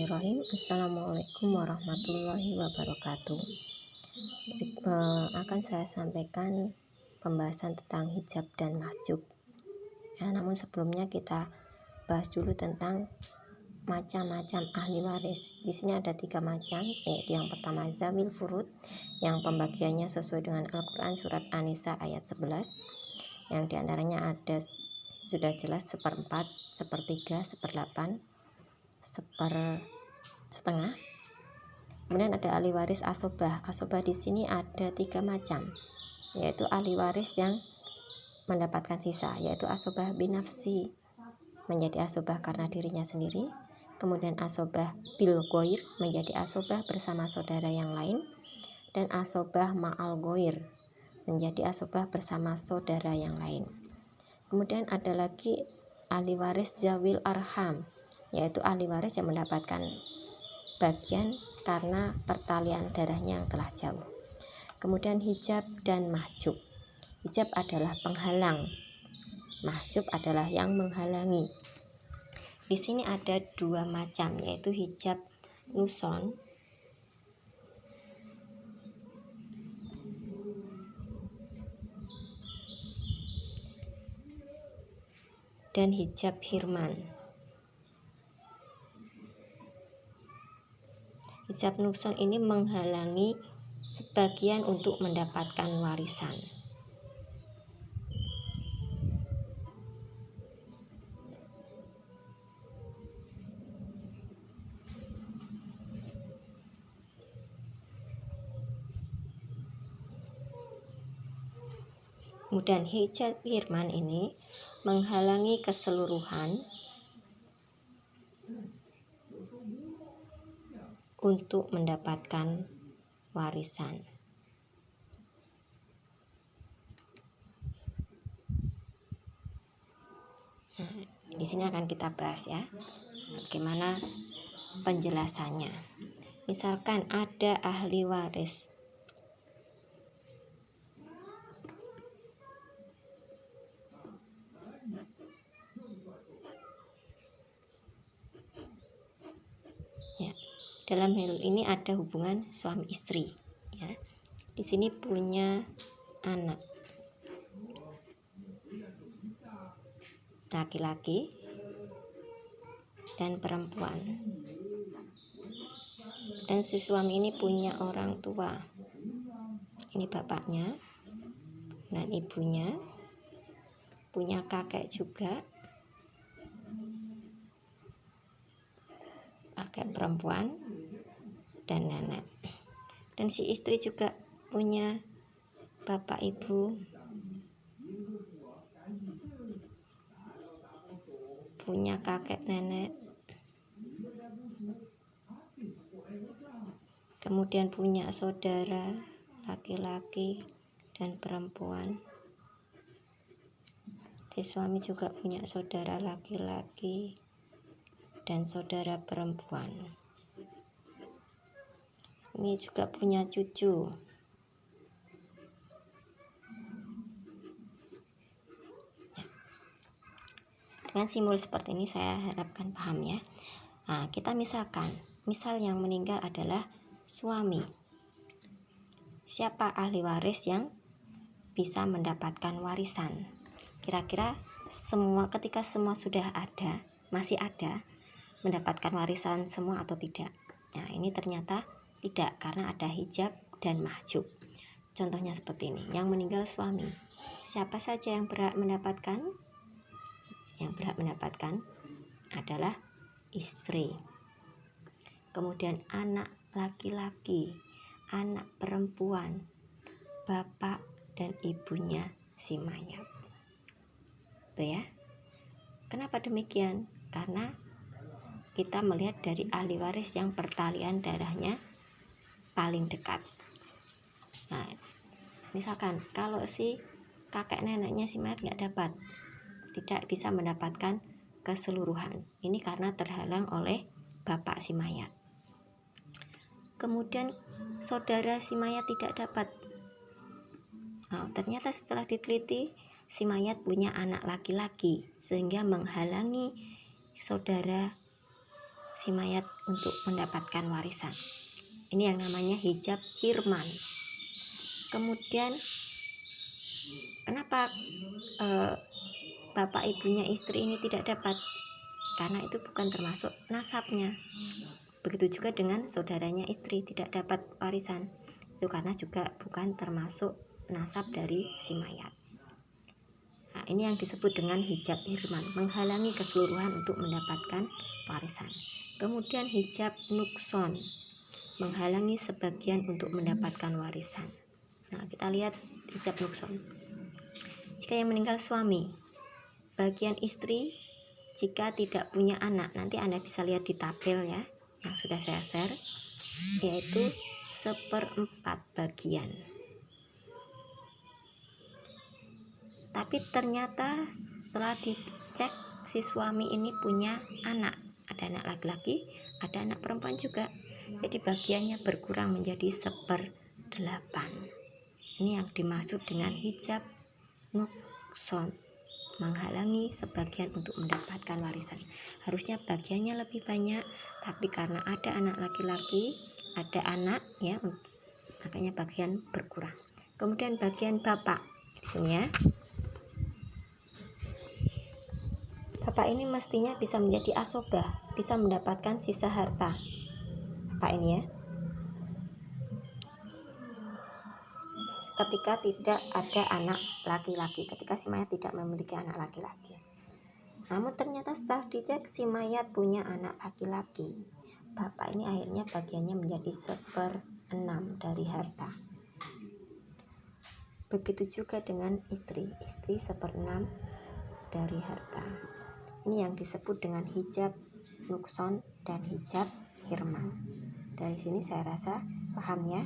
Bismillahirrahmanirrahim. Assalamualaikum warahmatullahi wabarakatuh. Akan saya sampaikan pembahasan tentang hijab dan mahjub. Namun sebelumnya kita bahas dulu tentang macam-macam ahli waris. Di sini ada 3 macam, yaitu yang pertama zawil furud, yang pembagiannya sesuai dengan Al-Quran surat An-Nisa ayat 11, yang diantaranya ada sudah jelas 1/4, 1/3, 1/8, 1/setengah. Kemudian ada ahli waris asobah. Asobah di sini ada 3 macam, yaitu ahli waris yang mendapatkan sisa, yaitu asobah binafsi, menjadi asobah karena dirinya sendiri. Kemudian asobah bil goir, menjadi asobah bersama saudara yang lain. Dan asobah ma'al goir, menjadi asobah bersama saudara yang lain. Kemudian ada lagi ahli waris zawil arham, yaitu ahli waris yang mendapatkan bagian karena pertalian darahnya yang telah jauh. Kemudian hijab dan mahjub. Hijab adalah penghalang, mahjub adalah yang menghalangi. Di sini ada 2 macam, yaitu hijab nuson dan hijab hirman. Hijab nuson ini menghalangi sebagian untuk mendapatkan warisan. Kemudian hijab hirman ini menghalangi keseluruhan untuk mendapatkan warisan. Di sini akan kita bahas ya, bagaimana penjelasannya. Misalkan ada ahli waris ya, dalam hal ini ada hubungan suami istri ya. Di sini punya anak laki-laki dan perempuan, dan si suami ini punya orang tua, ini bapaknya dan ibunya, punya kakek juga, kakek perempuan dan nenek. Dan si istri juga punya bapak ibu, punya kakek nenek, kemudian punya saudara laki-laki dan perempuan. Si suami juga punya saudara laki-laki dan saudara perempuan. Ini juga punya cucu. Dengan simbol seperti ini saya harapkan paham ya. Kita misal yang meninggal adalah suami. Siapa ahli waris yang bisa mendapatkan warisan? Kira-kira ketika semua sudah ada, masih ada, mendapatkan warisan semua atau tidak? Nah, ini ternyata tidak, karena ada hijab dan mahjub. Contohnya seperti ini, yang meninggal suami. Siapa saja yang berhak mendapatkan? Yang berhak mendapatkan adalah istri. Kemudian anak laki-laki, anak perempuan, bapak dan ibunya si mayat. Tuh ya. Kenapa demikian? Karena kita melihat dari ahli waris yang pertalian darahnya paling dekat. Nah, misalkan kalau si kakek neneknya si mayat tidak bisa mendapatkan keseluruhan, ini karena terhalang oleh bapak si mayat. Kemudian saudara si mayat tidak dapat. Ternyata setelah diteliti si mayat punya anak laki-laki, sehingga menghalangi saudara si mayat untuk mendapatkan warisan. Ini yang namanya hijab hirman. Kemudian kenapa bapak ibunya istri ini tidak dapat? Karena itu bukan termasuk nasabnya. Begitu juga dengan saudaranya istri tidak dapat warisan. Itu karena juga bukan termasuk nasab dari si mayat. Nah, ini yang disebut dengan hijab hirman, menghalangi keseluruhan untuk mendapatkan warisan. Kemudian hijab nukson, menghalangi sebagian untuk mendapatkan warisan. Nah, kita lihat hijab nukson. Jika yang meninggal suami, bagian istri jika tidak punya anak, nanti Anda bisa lihat di tabel ya, yang sudah saya share, yaitu 1/4 bagian. Tapi ternyata setelah dicek si suami ini punya anak, ada anak laki-laki, ada anak perempuan juga. Jadi bagiannya berkurang menjadi 1/8. Ini yang dimaksud dengan hijab nukson, menghalangi sebagian untuk mendapatkan warisan. Harusnya bagiannya lebih banyak, tapi karena ada anak laki-laki, ada anak ya, makanya bagian berkurang. Kemudian bagian bapak di sini ya. Bapak ini mestinya bisa menjadi asobah, bisa mendapatkan sisa harta. Bapak ini ya. Ketika tidak ada anak laki-laki, ketika si mayat tidak memiliki anak laki-laki. Namun ternyata setelah dicek si mayat punya anak laki-laki. Bapak ini akhirnya bagiannya menjadi 1/6 dari harta. Begitu juga dengan istri 1/6 dari harta. Ini yang disebut dengan hijab nukson dan hijab hirman. Dari sini saya rasa paham ya.